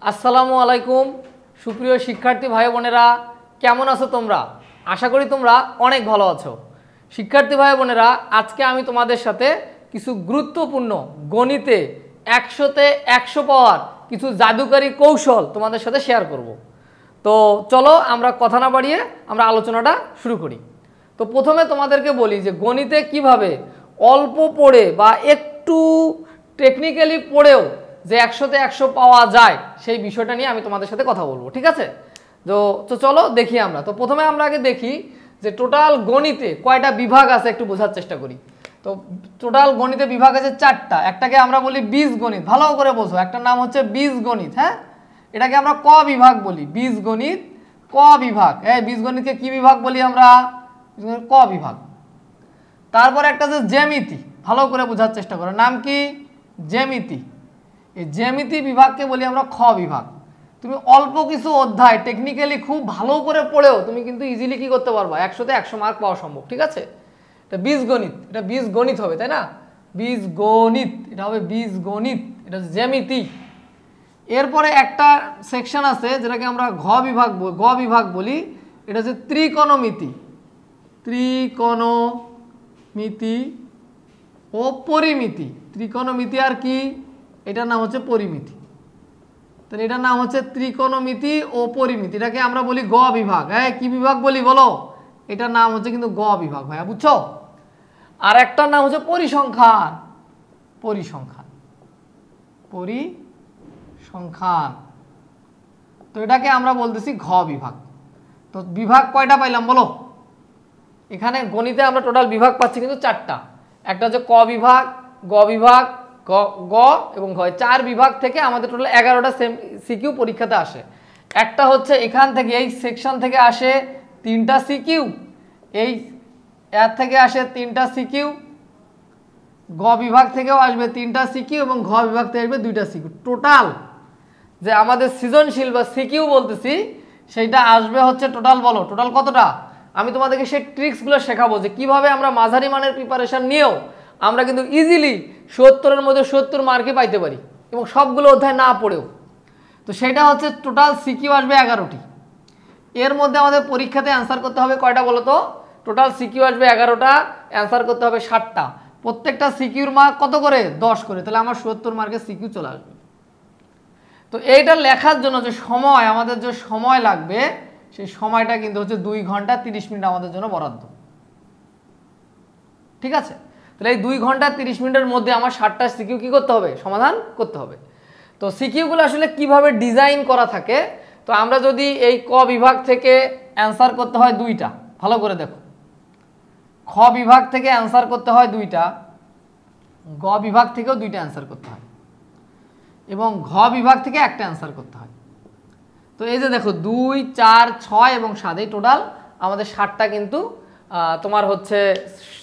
আসসালামু আলাইকুম সুপ্রিয় শিক্ষার্থী ভাই বোনেরা, কেমন আছো তোমরা? আশা করি তোমরা অনেক ভালো আছো। শিক্ষার্থী ভাই বোনেরা, আজকে আমি তোমাদের সাথে কিছু গুরুত্বপূর্ণ গণিতে 100তে 100 পাওয়ার কিছু জাদুকরী কৌশল তোমাদের সাথে শেয়ার করব। তো চলো আমরা কথা না বাড়িয়ে আমরা আলোচনাটা শুরু করি। তো প্রথমে তোমাদেরকে বলি যে গণিতে কিভাবে অল্প পড়ে বা একটু টেকনিক্যালি পড়েও যে 100তে 100 পাওয়া যায় সেই বিষয়টা নিয়ে আমি তোমাদের সাথে কথা বলবো, ঠিক আছে? তো চলো দেখি আমরা। তো প্রথমে আমরা আগে দেখি যে টোটাল গণিতে কয়টা বিভাগ আছে একটু বোঝার চেষ্টা করি। তো টোটাল গণিতে বিভাগ আছে 4টা। একটাকে আমরা বলি বীজগণিত, ভালো করে বোঝো। একটার নাম হচ্ছে বীজগণিত, হ্যাঁ, এটাকে আমরা ক বিভাগ বলি। বীজগণিত ক বিভাগ। বীজগণিতকে কি বিভাগ বলি আমরা? ক বিভাগ। তারপর একটা আছে জ্যামিতি, ভালো করে বোঝার চেষ্টা করো। নাম কি? জ্যামিতি। এই জ্যামিতি বিভাগকে বলি আমরা খ বিভাগ। তুমি অল্প কিছু অধ্যায় টেকনিক্যালি খুব ভালো করে পড়েও তুমি কিন্তু ইজিলি কি করতে পারবা, 100তে 100 মার্ক পাওয়া সম্ভব, ঠিক আছে? এটা বীজগণিত, এটা বীজগণিত হবে, তাই না? বীজগণিত, এটা হবে বীজগণিত, এটা জ্যামিতি। এরপরে একটা সেকশন আছে যেটাকে আমরা গ বিভাগ বলি। এটা হচ্ছে ত্রিকোণমিতি। ত্রিকোণমিতি ও পরিমিতি। ত্রিকোণমিতি আর কি? এটার নাম হচ্ছে পরিমিতি। তাহলে এটার নাম হচ্ছে ত্রিকোণমিতি ও পরিমিতি। এটাকে আমরা বলি গ বিভাগ। কি বিভাগ বলি বলো? এটার নাম হচ্ছে কিন্তু গ বিভাগ, ভাইয়া, বুঝছো? আর একটার নাম হচ্ছে পরিসংখ্যান। পরিসংখ্যান, পরিসংখ্যান, তো এটাকে আমরা বলতেছি ঘ বিভাগ। তো বিভাগ কয়টা পাইলাম বলো? এখানে গণিতে আমরা টোটাল বিভাগ পাচ্ছি কিন্তু 4টা। একটা হচ্ছে ক বিভাগ, গ বিভাগ, গ এবং ঘ। 4 বিভাগ থেকে আমাদের টোটাল 11টা সিকিউ পরীক্ষাতে আসে। একটা হচ্ছে এখান থেকে, এই সেকশন থেকে আসে 3টা সিকিউ, এই এর থেকে আসে 3টা সিকিউ, গ বিভাগ থেকেও আসবে 3টা সিকিউ এবং ঘ বিভাগ থেকে আসবে 2টা সিকিউ। টোটাল যে আমাদের সৃজনশীল বা সিকিউ বলতেছি সেইটা আসবে হচ্ছে টোটাল, বলো টোটাল কতটা? আমি তোমাদেরকে সেই ট্রিক্সগুলো শেখাবো যে কিভাবে আমরা মাঝারি মানের প্রিপারেশন নিয়েও আমরা কিন্তু ইজিলি 70-এর মধ্যে 70 মার্কে পাইতে পারি এবং সবগুলো অধ্যায় না পড়েও। তো সেটা হচ্ছে টোটাল সিকিউ আসবে 11টি। এর মধ্যে আমাদের পরীক্ষাতে অ্যান্সার করতে হবে কয়টা বলো তো? টোটাল সিকিউ আসবে 11টা, অ্যান্সার করতে হবে 60টা। প্রত্যেকটা সিকিউর মার্ক কত করে? 10 করে। তাহলে আমার 70 মার্কের সিকিউ চলে আসবে। তো এইটা লেখার জন্য যে সময়, আমাদের যে সময় লাগবে সেই সময়টা কিন্তু হচ্ছে 2 ঘন্টা 30 মিনিট আমাদের জন্য বরাদ্দ, ঠিক আছে? তাহলে এই 2 ঘন্টা 30 মিনিটের মধ্যে আমার 60টা সিকিউ কি করতে হবে? সমাধান করতে হবে। তো সিকিউগুলো আসলে কিভাবে ডিজাইন করা থাকে, তো আমরা যদি এই ক বিভাগ থেকে অ্যান্সার করতে হয় 2টা, ভালো করে দেখো। খ বিভাগ থেকে অ্যান্সার করতে হয় 2টা, গ বিভাগ থেকেও 2টা অ্যান্সার করতে হয় এবং ঘ বিভাগ থেকে একটা অ্যান্সার করতে হয়। তো এই যে দেখো 2, 4, 6 এবং 7, এই টোটাল আমাদের 60টা কিন্তু তোমার হচ্ছে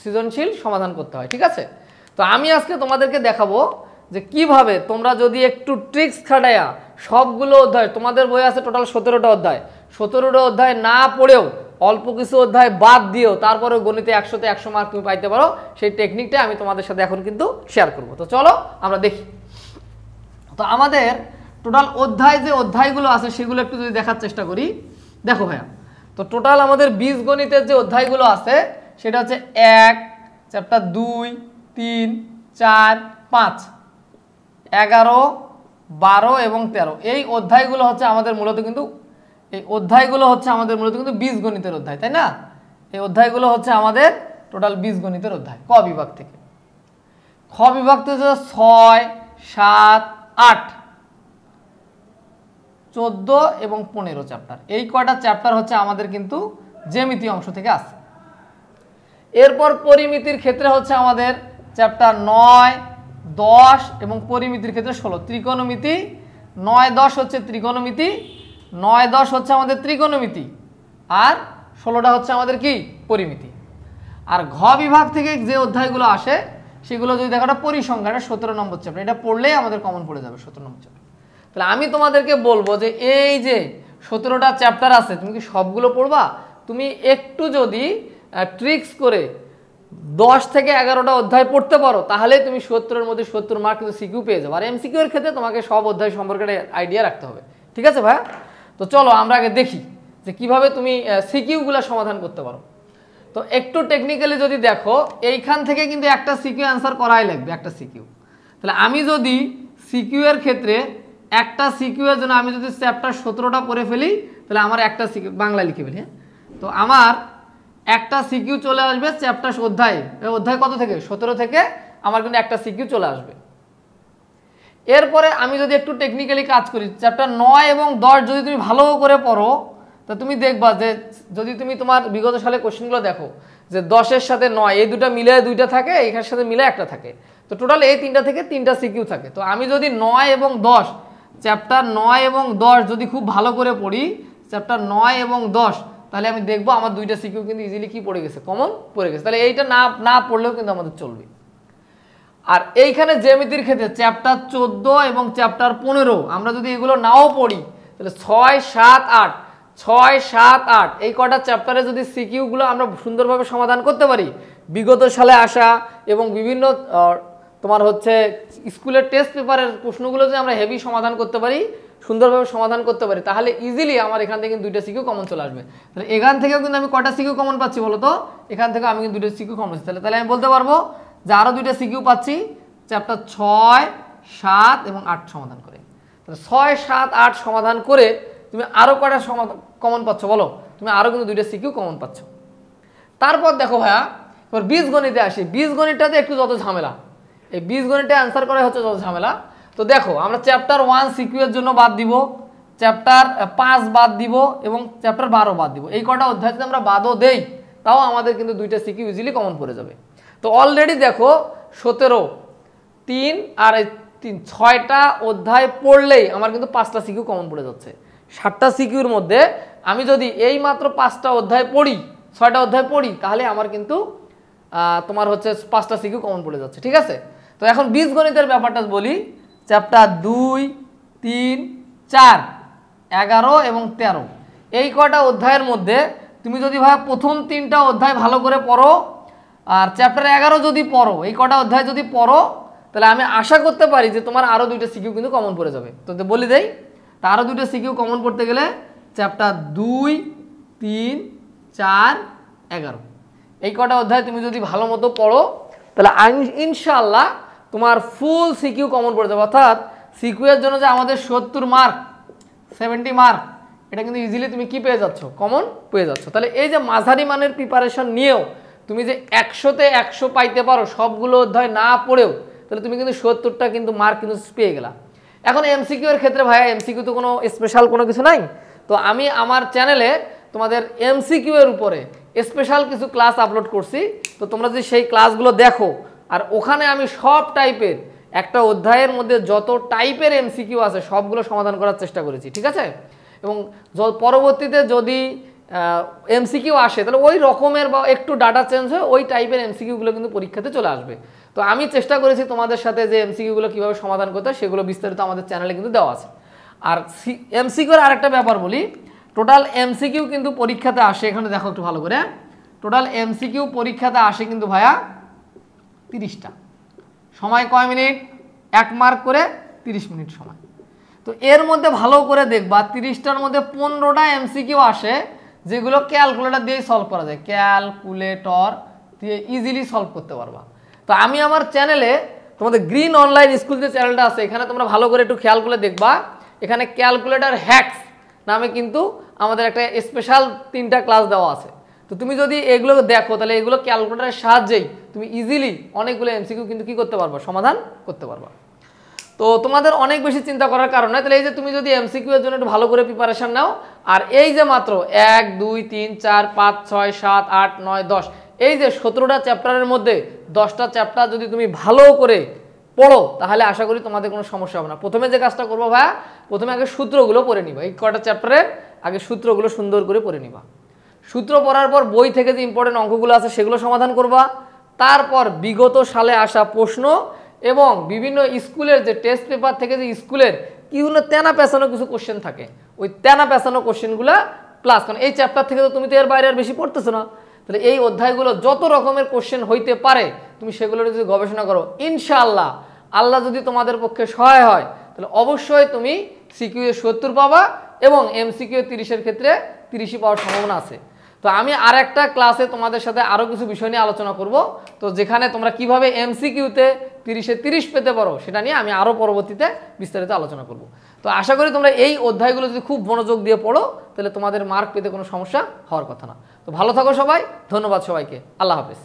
সৃজনশীল সমাধান করতে হয়, ঠিক আছে? তো আমি আজকে তোমাদেরকে দেখাবো যে কিভাবে তোমরা যদি একটু ট্রিক্স খাটায়া সবগুলো অধ্যায়, তোমাদের বই আছে টোটাল 17টা অধ্যায়, 17টা অধ্যায় না পড়েও অল্প কিছু অধ্যায় বাদ দিয়েও তারপরেও গণিতে 100তে 100 মার্ক তুমি পাইতে পারো, সেই টেকনিকটা আমি তোমাদের সাথে এখন কিন্তু শেয়ার করব। তো চলো আমরা দেখি। তো আমাদের টোটাল অধ্যায় যে অধ্যায়গুলো আছে সেগুলো একটু যদি দেখার চেষ্টা করি। দেখো ভাইয়া, তো টোটাল আমাদের বীজগণিতের যে অধ্যায়গুলো আছে সেটা হচ্ছে 1, চ্যাপ্টার 2, 3, 4, 5, 11, 12 এবং 13। এই অধ্যায়গুলো হচ্ছে আমাদের মূলত কিন্তু বীজগণিতের অধ্যায়, তাই না? এই অধ্যায়গুলো হচ্ছে আমাদের টোটাল বীজগণিতের অধ্যায় ক বিভাগ থেকে। খ বিভাগ থেকে 6, 7, 8, 14 এবং 15 চ্যাপ্টার। এই কয়টা চ্যাপ্টার হচ্ছে আমাদের কিন্তু জ্যামিতি অংশ থেকে আসে। এরপর পরিমিতির ক্ষেত্রে হচ্ছে আমাদের চ্যাপ্টার 9, 10 এবং পরিমিতির ক্ষেত্রে 16। ত্রিকোণমিতি 9, 10 হচ্ছে ত্রিকোণমিতি, 9, 10 হচ্ছে আমাদের ত্রিকোণমিতি, আর 16টা হচ্ছে আমাদের কি? পরিমিতি। আর ঘ বিভাগ থেকে যে অধ্যায়গুলো আসে সেগুলো যদি দেখো, পরিসংখ্যান 17 নম্বর চ্যাপ্টার, এটা পড়লেই আমাদের কমন পড়ে যাবে 17 নম্বর চ্যাপ্টার। তাহলে আমি তোমাদেরকে বলবো যে এই যে 17টা চ্যাপ্টার আছে তুমি কি সবগুলো পড়বা? তুমি একটু যদি ট্রিক্স করে 10 থেকে 11টা অধ্যায় পড়তে পারো, তাহলে তুমি 70-এর মধ্যে 70 মার্ক কিন্তু সিকিউ পেয়ে যাবে। আর এমসিকিউ এর ক্ষেত্রে তোমাকে সব অধ্যায় সম্পর্কে আইডিয়া রাখতে হবে। ঠিক আছে ভাইয়া? তো চলো আমরা আগে দেখি যে কিভাবে তুমি সিকিউগুলো সমাধান করতে পারো। তো একটু টেকনিক্যালি যদি দেখো, এইখান থেকে কিন্তু একটা সিকিউ অ্যান্সার করাই লাগবে, একটা সিকিউ। তাহলে আমি যদি সিকিউ এর ক্ষেত্রে একটা সিকিউ এর জন্য আমি যদি চ্যাপ্টার 17টা পড়ে ফেলি, তাহলে আমার একটা সিকিউ, বাংলা লিখে ফেলি, তো আমার একটা সিকিউ চলে আসবে চ্যাপ্টার অধ্যায় কত থেকে? 17 থেকে আমার কিন্তু একটা সিকিউ চলে আসবে। এরপরে আমি যদি একটু টেকনিক্যালি কাজ করি, চ্যাপ্টার 9 এবং 10 যদি তুমি ভালো করে পড়ো, তো তুমি দেখবা যে যদি তুমি তোমার বিগত সালে কোশ্চেনগুলো দেখো যে 10-এর সাথে 9 এই দুটো মিলে 2টা থাকে, এখানের সাথে মিলে একটা থাকে, তো টোটাল এই 3টা থেকে 3টা সিকিউ থাকে। তো আমি যদি 9 এবং 10 চ্যাপ্টার 9 এবং 10 যদি খুব ভালো করে পড়ি, চ্যাপ্টার 9 এবং 10, তাহলে আমি দেখবো আমার 2টা সিকিউ কিন্তু ইজিলি কি পড়ে গেছে, কমন পড়ে গেছে। তাহলে এইটা না পড়লেও কিন্তু আমাদের চলবে। আর এইখানে জ্যামিতির ক্ষেত্রে চ্যাপ্টার 14 এবং চ্যাপ্টার 15 আমরা যদি এগুলো নাও পড়ি, তাহলে 6, 7, 8 এই কটা চ্যাপ্টারে যদি সিকিউগুলো আমরা সুন্দরভাবে সমাধান করতে পারি, বিগত সালে আসা এবং বিভিন্ন তোমার হচ্ছে স্কুলের টেস্ট পেপারের প্রশ্নগুলো যদি আমরা হেভি সমাধান করতে পারি, সুন্দরভাবে সমাধান করতে পারি, তাহলে ইজিলি আমার এখান থেকে কিন্তু 2টা সিকিউ কমন চলে আসবে। তাহলে এখান থেকেও কিন্তু আমি কটা সিকিউ কমন পাচ্ছি বলো তো? এখান থেকে আমি কিন্তু 2টা সিকিউ কমন পাচ্ছি। তাহলে আমি বলতে পারবো যে আরও 2টা সিকিউ পাচ্ছি চ্যাপ্টার 6, 7 এবং 8 সমাধান করে। তাহলে 6, 7, 8 সমাধান করে তুমি আরও কটা কমন পাচ্ছ বলো? তুমি আরও কিন্তু 2টা সিকিউ কমন পাচ্ছ। তারপর দেখো ভাইয়া, এবার বীজগণিতে আসি। বীজগণিতটাতে একটু যত ঝামেলা, এই বীজগণিতে অ্যান্সার করা হচ্ছে যত ঝামেলা। তো দেখো আমরা চ্যাপ্টার 1 সিকিউ এর জন্য বাদ দিব, চ্যাপ্টার 5 বাদ দিব এবং চ্যাপ্টার 12 বাদ দিব। এই কটা অধ্যায় যদি আমরা বাদও দেই, তাও আমাদের কিন্তু 2টা সিকিউ ইজিলি কমন পড়ে যাবে। তো অলরেডি দেখো 17, 3 আর 3, 6টা অধ্যায় পড়লেই আমার কিন্তু 5টা সিকিউ কমন পড়ে যাচ্ছে। 7টা সিকিউর মধ্যে আমি যদি এই মাত্র 5টা অধ্যায় পড়ি, 6টা অধ্যায় পড়ি, তাহলে আমার কিন্তু তোমার হচ্ছে 5টা সিকিউ কমন পড়ে যাচ্ছে। ঠিক আছে? তো এখন বীজগণিতের ব্যাপারটা বলি। চ্যাপ্টার 2, 3, 4, 11 এবং 13 এই কটা অধ্যায়ের মধ্যে তুমি যদি ভাই প্রথম 3টা অধ্যায় ভালো করে পড়ো আর চ্যাপ্টার 11 যদি পড়ো, এই কটা অধ্যায় যদি পড়ো, তাহলে আমি আশা করতে পারি যে তোমার আরও 2টা সিকিউ কিন্তু কমন পড়ে যাবে। তো বলি দেই, তা আরও 2টা সিকিউ কমন পড়তে গেলে চ্যাপ্টার 2, 3, 4, 11 এই কটা অধ্যায় তুমি যদি ভালো মতো পড়ো, তাহলে ইনশাআল্লাহ তোমার ফুল সিকিউ কমন পড়ে যাবে। অর্থাৎ সিকিউ এর জন্য যে আমাদের 70 মার্ক, 70 মার্ক, এটা কিন্তু ইজিলি তুমি কি পেয়ে যাচ্ছ, কমন পেয়ে যাচ্ছ। তাহলে এই যে মাঝারি মানের প্রিপারেশন নিয়েও তুমি যে 100তে 100 পাইতে পারো সবগুলো অধ্যায় না পড়েও, তাহলে তুমি কিন্তু 70টা কিন্তু মার্ক কিন্তু পেয়ে গেলা। এখন এমসিকিউ এর ক্ষেত্রে ভাইয়া এমসিকিউ তো কোনো স্পেশাল কোনো কিছু নাই। তো আমি আমার চ্যানেলে তোমাদের এমসিকিউ এর উপরে স্পেশাল কিছু ক্লাস আপলোড করছি। তো তোমরা যদি সেই ক্লাসগুলো দেখো, আর ওখানে আমি সব টাইপের একটা অধ্যায়ের মধ্যে যত টাইপের এমসিকিউ আছে সবগুলো সমাধান করার চেষ্টা করেছি। ঠিক আছে? এবং পরবর্তীতে যদি এমসিকিউ আসে, তাহলে ওই রকমের বা একটু ডাটা চেঞ্জ হয়ে ওই টাইপের এমসিকিউগুলো কিন্তু পরীক্ষাতে চলে আসবে। তো আমি চেষ্টা করেছি তোমাদের সাথে যে এমসিকিউগুলো কীভাবে সমাধান করতে হয় সেগুলো বিস্তারিত আমাদের চ্যানেলে কিন্তু দেওয়া আছে। আর এমসিকিউর আরেকটা ব্যাপার বলি, টোটাল এমসিকিউ কিন্তু পরীক্ষাতে আসে, এখানে দেখো একটু ভালো করে, টোটাল এমসিকিউ পরীক্ষাতে আসে কিন্তু ভাইয়া 30টা। সময় কয় মিনিট? 1 মার্ক করে 30 মিনিট সময়। তো এর মধ্যে ভালো করে দেখবা 30টার মধ্যে 15টা এমসিকিউ আসে যেগুলো ক্যালকুলেটর দিয়ে সলভ করা যায়, ক্যালকুলেটর দিয়ে ইজিলি সলভ করতে পারবা। তো আমি আমার চ্যানেলে, তোমাদের গ্রিন অনলাইন স্কুল যে চ্যানেলটা আছে, এখানে তোমরা ভালো করে একটু খেয়াল করে দেখবা, এখানে ক্যালকুলেটর হ্যাকস নামে কিন্তু আমাদের একটা স্পেশাল 3টা ক্লাস দেওয়া আছে। তো তুমি যদি এগুলো দেখো, তাহলে এগুলো ক্যালকুলেটরের সাহায্যেই তুমি ইজিলি অনেকগুলো এমসিকিউ কিন্তু কি করতে পারবা, সমাধান করতে পারবা। তো তোমাদের অনেক বেশি চিন্তা করার কারণে, তাহলে এই যে তুমি যদি এমসিকিউ এর জন্য একটু ভালো করে প্রিপারেশন নাও, আর এই যে মাত্র 1, 2, 3, 4, 5, 6, 7, 8, 9, 10 এই যে 17টা চ্যাপ্টারের মধ্যে 10টা চ্যাপ্টার যদি তুমি ভালো করে পড়ো, তাহলে আশা করি তোমাদের কোনো সমস্যা হবে না। প্রথমে যে কাজটা করবো ভাইয়া, প্রথমে আগে সূত্রগুলো পড়ে নিবা। এই কটা চ্যাপ্টারের আগে সূত্রগুলো সুন্দর করে পড়ে নিবা। সূত্র পড়ার পর বই থেকে যে ইম্পর্টেন্ট অঙ্কগুলো আছে সেগুলো সমাধান করবা। তারপর বিগত সালে আসা প্রশ্ন এবং বিভিন্ন স্কুলের যে টেস্ট পেপার থেকে যে স্কুলের কিগুলো তেনা পেঁচানো কিছু কোশ্চেন থাকে, ওই তেনা পেঁচানো কোশ্চেনগুলো প্লাস, কারণ এই চ্যাপ্টার থেকে তো তুমি তো এর বাইরে আর বেশি পড়তেছো না, তাহলে এই অধ্যায়গুলো যত রকমের কোশ্চেন হইতে পারে তুমি সেগুলোর যদি গবেষণা করো, ইনশাআল্লাহ আল্লাহ যদি তোমাদের পক্ষে সহায় হয় তাহলে অবশ্যই তুমি সিকিউ 70 পাবা এবং এমসিকিউ 30-এর ক্ষেত্রে 30ই পাওয়ার সম্ভাবনা আছে। তো আমি আর একটা ক্লাসে তোমাদের সাথে আরও কিছু বিষয় নিয়ে আলোচনা করব, তো যেখানে তোমরা কিভাবে এমসিকিউতে 30-এ 30 পেতে পারো সেটা নিয়ে আমি আরও পরবর্তীতে বিস্তারিত আলোচনা করব। তো আশা করি তোমরা এই অধ্যায়গুলো যদি খুব মনোযোগ দিয়ে পড়ো তাহলে তোমাদের মার্ক পেতে কোনো সমস্যা হওয়ার কথা না। তো ভালো থাকো সবাই, ধন্যবাদ সবাইকে, আল্লাহ হাফেজ।